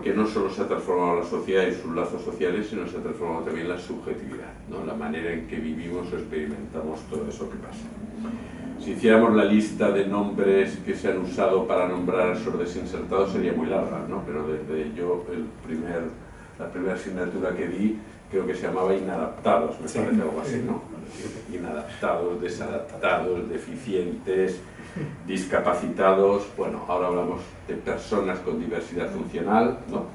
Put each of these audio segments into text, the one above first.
porque no solo se ha transformado la sociedad y sus lazos sociales, sino se ha transformado también la subjetividad, ¿no? La manera en que vivimos o experimentamos todo eso que pasa. Si hiciéramos la lista de nombres que se han usado para nombrar a esos desinsertados sería muy larga, ¿no? Pero desde yo, la primera asignatura que di, creo que se llamaba inadaptados, me parece algo así, ¿no? Inadaptados, desadaptados, deficientes, discapacitados. Bueno, ahora hablamos de personas con diversidad funcional, ¿no?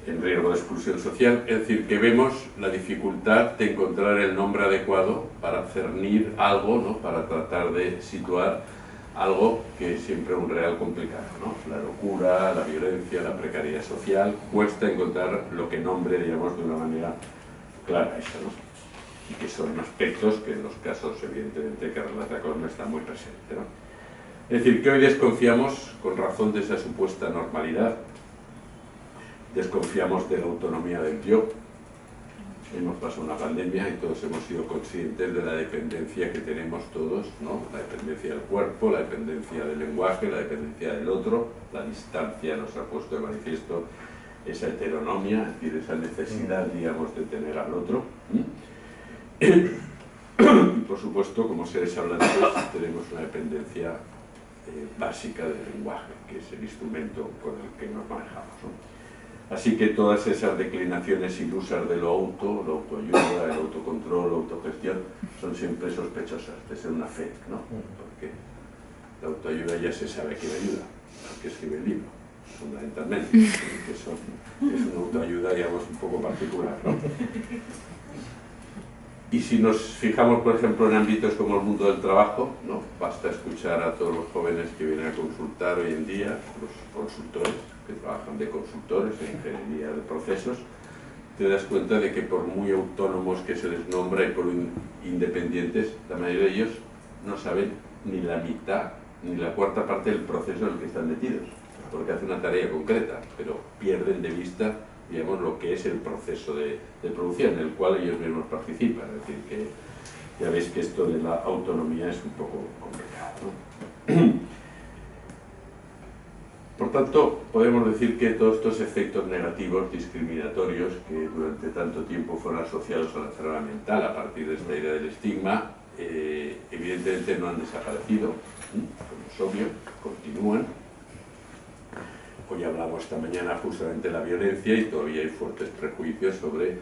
En riesgo de exclusión social, es decir, que vemos la dificultad de encontrar el nombre adecuado para cernir algo, ¿no? Para tratar de situar algo que es siempre un real complicado, ¿no? La locura, la violencia, la precariedad social, cuesta encontrar lo que nombre, digamos, de una manera clara eso, ¿no? Y que son aspectos que en los casos, evidentemente, que relata Cosme está muy presente, ¿no? Es decir, que hoy desconfiamos, con razón de esa supuesta normalidad, desconfiamos de la autonomía del yo. Hemos pasado una pandemia y todos hemos sido conscientes de la dependencia que tenemos todos, ¿no? La dependencia del cuerpo, la dependencia del lenguaje, la dependencia del otro, la distancia nos ha puesto de manifiesto esa heteronomia, es decir, esa necesidad, digamos, de tener al otro. Y por supuesto, como seres hablantes, tenemos una dependencia básica del lenguaje, que es el instrumento con el que nos manejamos, ¿no? Así que todas esas declinaciones ilusas de lo autoayuda, el autocontrol, la autogestión, son siempre sospechosas de ser una fe, ¿no? Porque la autoayuda ya se sabe quién ayuda, al que escribe el libro, fundamentalmente, que es una autoayuda, digamos, un poco particular, ¿no? Y si nos fijamos, por ejemplo, en ámbitos como el mundo del trabajo, ¿no? Basta escuchar a todos los jóvenes que vienen a consultar hoy en día, los consultores, que trabajan de consultores en ingeniería de procesos, te das cuenta de que por muy autónomos que se les nombra y por independientes, la mayoría de ellos no saben ni la mitad, ni la cuarta parte del proceso en el que están metidos, porque hacen una tarea concreta, pero pierden de vista, digamos, lo que es el proceso de producción, en el cual ellos mismos participan. Es decir, que ya veis que esto de la autonomía es un poco complicado, ¿no? Por tanto, podemos decir que todos estos efectos negativos, discriminatorios, que durante tanto tiempo fueron asociados a la enfermedad mental a partir de esta idea del estigma, evidentemente no han desaparecido, como es obvio, continúan. Hoy hablamos esta mañana justamente de la violencia y todavía hay fuertes prejuicios sobre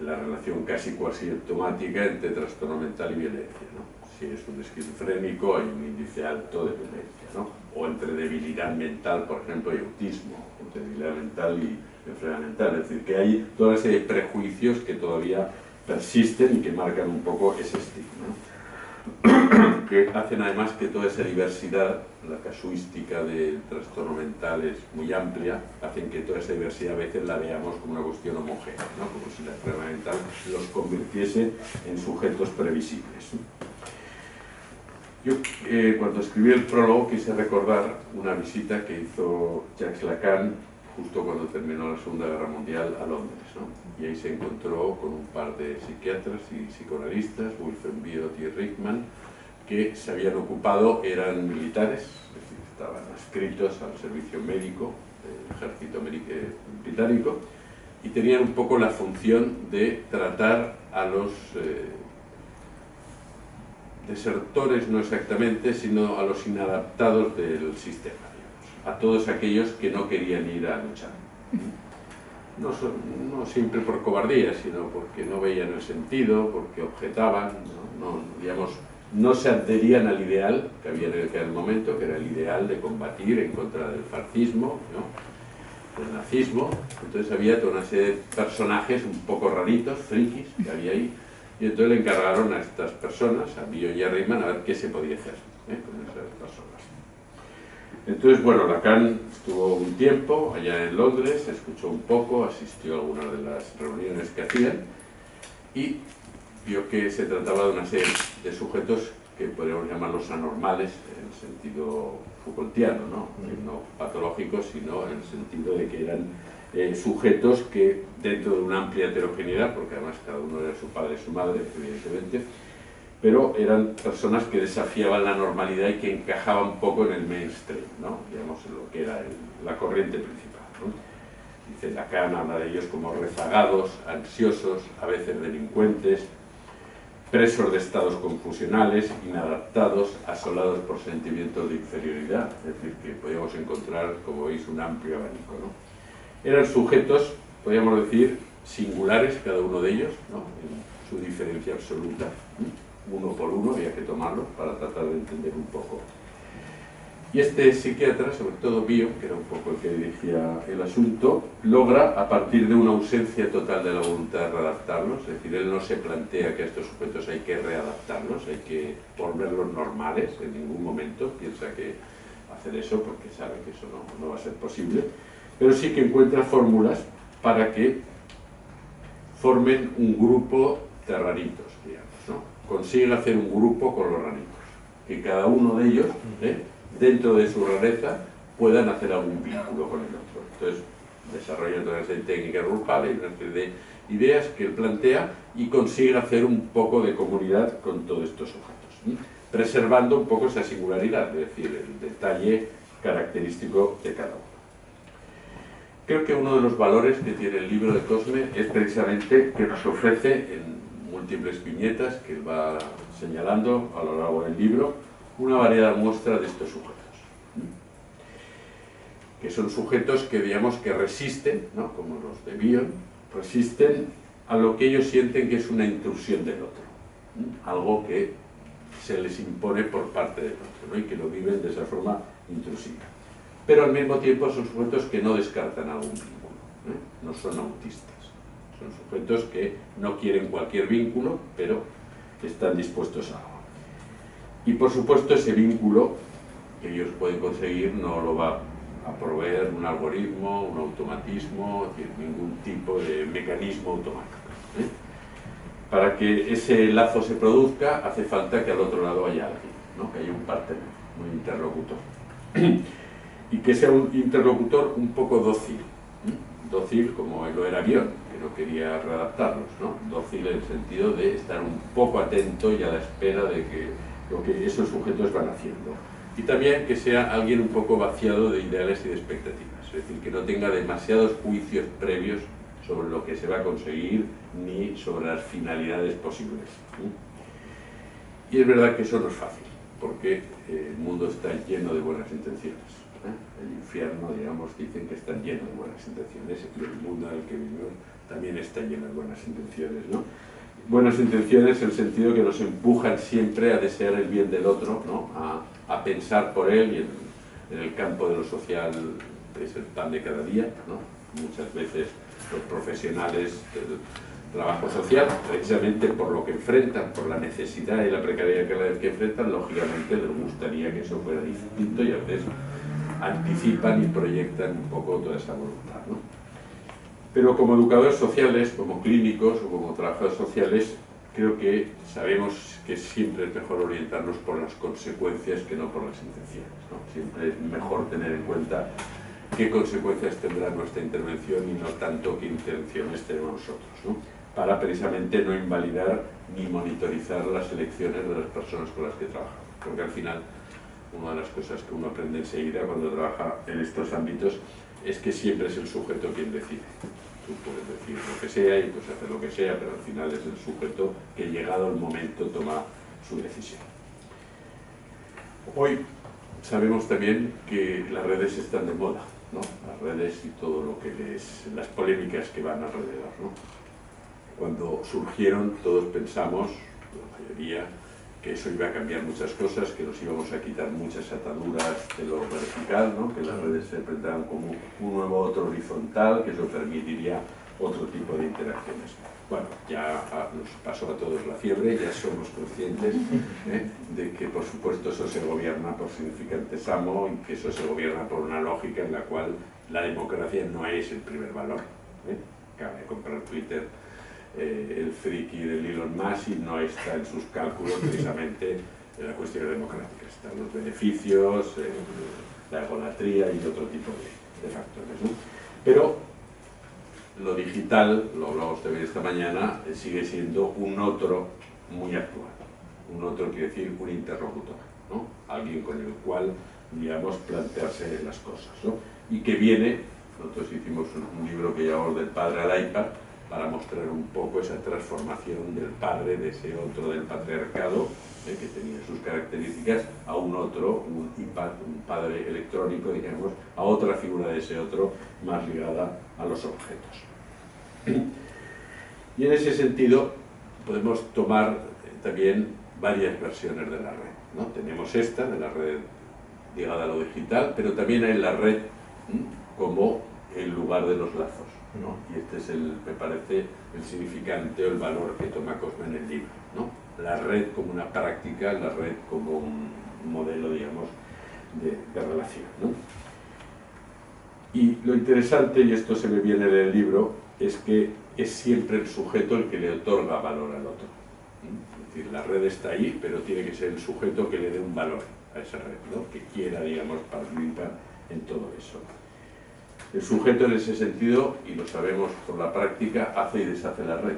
la relación casi cuasi automática entre trastorno mental y violencia, ¿no? Si es un esquizofrénico hay un índice alto de violencia, ¿no? O entre debilidad mental, por ejemplo, y autismo, entre debilidad mental y enfermedad mental. Es decir, que hay toda una serie de prejuicios que todavía persisten y que marcan un poco ese estigma, ¿no? Que hacen además que toda esa diversidad, la casuística del trastorno mental es muy amplia, hacen que toda esa diversidad a veces la veamos como una cuestión homogénea, ¿no? Como si la enfermedad mental los convirtiese en sujetos previsibles. Yo, cuando escribí el prólogo, quise recordar una visita que hizo Jacques Lacan justo cuando terminó la Segunda Guerra Mundial a Londres, ¿no? Y ahí se encontró con un par de psiquiatras y psicoanalistas, Wilhelm Bioth y Rickman, que se habían ocupado, eran militares, es decir, estaban adscritos al servicio médico del ejército británico y tenían un poco la función de tratar a los desertores, no exactamente, sino a los inadaptados del sistema, digamos, a todos aquellos que no querían ir a luchar. No siempre por cobardía, sino porque no veían el sentido, porque objetaban, digamos, no se adherían al ideal que había en aquel momento, que era el ideal de combatir en contra del fascismo, ¿no? Del nazismo. Entonces había toda una serie de personajes un poco raritos, frikis, que había ahí, y entonces le encargaron a estas personas, a Bioth y a Rickman, a ver qué se podía hacer con esas personas. Entonces, bueno, Lacan estuvo un tiempo allá en Londres, escuchó un poco, asistió a algunas de las reuniones que hacían y vio que se trataba de una serie de sujetos que podríamos llamarlos anormales en el sentido Foucaultiano, ¿no? No patológicos, sino en el sentido de que eran sujetos que dentro de una amplia heterogeneidad, porque además cada uno era su padre y su madre, evidentemente, pero eran personas que desafiaban la normalidad y que encajaban un poco en el mainstream, ¿no? Digamos, en lo que era la corriente principal, ¿no? Dice Lacan, habla de ellos como rezagados, ansiosos, a veces delincuentes, presos de estados confusionales, inadaptados, asolados por sentimientos de inferioridad. Es decir, que podíamos encontrar, como veis, un amplio abanico, ¿no? Eran sujetos, podríamos decir, singulares, cada uno de ellos, ¿no? En su diferencia absoluta, uno por uno, había que tomarlo para tratar de entender un poco. Y este psiquiatra, sobre todo Bion, que era un poco el que dirigía el asunto, logra, a partir de una ausencia total de la voluntad de readaptarlos, es decir, él no se plantea que a estos sujetos hay que readaptarlos, hay que volverlos normales, en ningún momento piensa que hacer eso, porque sabe que eso no va a ser posible, pero sí que encuentra fórmulas para que formen un grupo de raritos, digamos, ¿no? Consigue hacer un grupo con los raritos, que cada uno de ellos, dentro de su rareza, puedan hacer algún vínculo con el otro. Entonces, desarrolla toda una serie de técnicas grupales y una serie de ideas que él plantea y consigue hacer un poco de comunidad con todos estos sujetos, preservando un poco esa singularidad, es decir, el detalle característico de cada uno. Creo que uno de los valores que tiene el libro de Cosme es precisamente que nos ofrece en múltiples viñetas que él va señalando a lo largo del libro una variedad muestra de estos sujetos, que son sujetos que, digamos, que resisten, ¿no? Como los de Bion, resisten a lo que ellos sienten que es una intrusión del otro, algo que se les impone por parte del otro, ¿no? Y que lo viven de esa forma intrusiva. Pero al mismo tiempo son sujetos que no descartan algún vínculo, no son autistas, son sujetos que no quieren cualquier vínculo, pero están dispuestos a algo. Y por supuesto ese vínculo que ellos pueden conseguir no lo va a proveer un algoritmo, un automatismo, es decir, ningún tipo de mecanismo automático. Para que ese lazo se produzca hace falta que al otro lado haya alguien, ¿no? Que haya un partner, un interlocutor. Y que sea un interlocutor un poco dócil, dócil como lo era Bion, que no quería readaptarlos, ¿no? Dócil en el sentido de estar un poco atento y a la espera de que lo que esos sujetos van haciendo. Y también que sea alguien un poco vaciado de ideales y de expectativas, es decir, que no tenga demasiados juicios previos sobre lo que se va a conseguir ni sobre las finalidades posibles. Y es verdad que eso no es fácil, porque el mundo está lleno de buenas intenciones. El infierno, digamos, dicen que está lleno de buenas intenciones y el mundo en el que vivimos también está lleno de buenas intenciones, ¿no? Buenas intenciones en el sentido que nos empujan siempre a desear el bien del otro, ¿no? A pensar por él, y en el campo de lo social es el pan de cada día, ¿no? Muchas veces los profesionales del trabajo social, precisamente por lo que enfrentan, por la necesidad y la precariedad que enfrentan, lógicamente les gustaría que eso fuera distinto y a veces anticipan y proyectan un poco toda esa voluntad, ¿no? Pero como educadores sociales, como clínicos o como trabajadores sociales, creo que sabemos que siempre es mejor orientarnos por las consecuencias que no por las intenciones, ¿no? Siempre es mejor tener en cuenta qué consecuencias tendrá nuestra intervención y no tanto qué intenciones tenemos nosotros, ¿no? Para precisamente no invalidar ni monitorizar las elecciones de las personas con las que trabajamos, porque al final una de las cosas que uno aprende enseguida cuando trabaja en estos ámbitos es que siempre es el sujeto quien decide. Tú puedes decir lo que sea y puedes hacer lo que sea, pero al final es el sujeto que, llegado el momento, toma su decisión. Hoy sabemos también que las redes están de moda, ¿no? Las redes y todo lo que las polémicas que van alrededor, ¿no? Cuando surgieron todos pensamos, la mayoría, que eso iba a cambiar muchas cosas, que nos íbamos a quitar muchas ataduras de lo vertical, ¿no? Que las redes se presentaban como un nuevo otro horizontal, que eso permitiría otro tipo de interacciones. Bueno, ya nos pasó a todos la fiebre, ya somos conscientes de que por supuesto eso se gobierna por significantes amo y que eso se gobierna por una lógica en la cual la democracia no es el primer valor. Acaba de comprar Twitter el friki de Elon Musk y no está en sus cálculos precisamente la cuestión democrática. Están los beneficios, la egolatría y otro tipo de factores, ¿no? Pero lo digital, lo hablamos también esta mañana, sigue siendo un otro muy actual. Un otro quiere decir un interlocutor, ¿no? Alguien con el cual, digamos, plantearse las cosas, ¿no? Y que viene, nosotros hicimos un libro que llamamos Del padre al iPad, para mostrar un poco esa transformación del padre, de ese otro del patriarcado, que tenía sus características, a un otro, un iPad, un padre electrónico, digamos, a otra figura de ese otro más ligada a los objetos. Y en ese sentido podemos tomar también varias versiones de la red, ¿no? Tenemos esta, de la red ligada a lo digital, pero también hay la red como el lugar de los lazos, ¿no? Y este es, me parece, el significante o el valor que toma Cosme en el libro, ¿no? La red como una práctica, la red como un modelo, digamos, de relación, ¿no? Y lo interesante, y esto se ve bien en el libro, es que es siempre el sujeto el que le otorga valor al otro. Es decir, la red está ahí, pero tiene que ser el sujeto que le dé un valor a esa red, ¿no? Que quiera, digamos, participar en todo eso. El sujeto en ese sentido, y lo sabemos por la práctica, hace y deshace la red.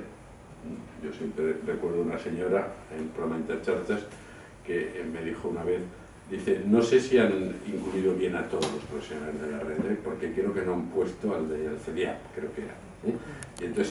Yo siempre recuerdo una señora en programa Intercharges que me dijo una vez, dice, no sé si han incluido bien a todos los profesionales de la red, porque creo que no han puesto al CDIAP, creo que era. Y entonces